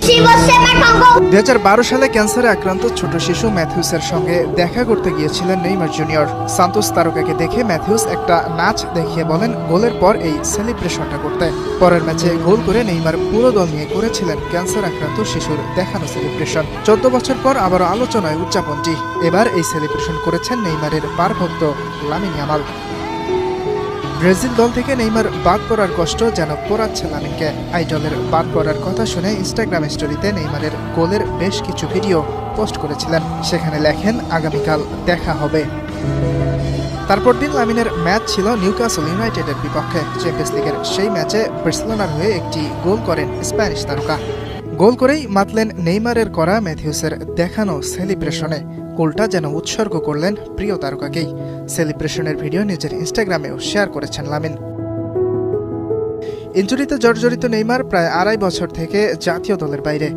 2012 সালে ক্যান্সারে আক্রান্ত ছোট শিশু ম্যাথিউসের সঙ্গে দেখা করতে গিয়েছিলেন নেইমার জুনিয়র। সান্তোস তারকাকে দেখে ম্যাথিউস একটা নাচ দেখিয়ে বলেন গোলের পর এই সেলিব্রেশনটা করতে। পরের ম্যাচে গোল করে নেইমার পুরো দল নিয়ে করেছিলেন ক্যান্সার আক্রান্ত শিশুর দেখানো সেলিব্রেশন। 14 বছর পর আবারও আলোচনায় উদযাপনটি। এবার এই সেলিব্রেশন করেছেন নেইমারের পারভক্ত লামিন ইয়ামাল। ব্রাজিল দল থেকে নেইমার বাদ পড়ার কষ্ট যেন পোড়াচ্ছে লামিনকে। আইডলের বাদ পড়ার কথা শুনে ইনস্টাগ্রাম স্টোরিতে নেইমারের গোলের বেশ কিছু ভিডিও পোস্ট করেছিলেন। সেখানে লেখেন আগামীকাল দেখা হবে। তারপর দিন লামিনের ম্যাচ ছিল নিউক্যাসল ইউনাইটেডের বিপক্ষে। চ্যাম্পিয়ন্স লিগের সেই ম্যাচে বার্সেলোনার হয়ে একটি গোল করেন স্প্যানিশ তারকা। গোল করেই মাতলেন নেইমারের করা ম্যাথিউসের দেখানো সেলিব্রেশনে। গোলটা যেন উৎসর্গ করলেন প্রিয় তারকাকেই। সেলিব্রেশনের ভিডিও নিজের ইনস্টাগ্রামেও শেয়ার করেছেন লামিন। ইনজুরিতে জর্জরিত নেইমার প্রায় 2.5 বছর থেকে জাতীয় দলের বাইরে।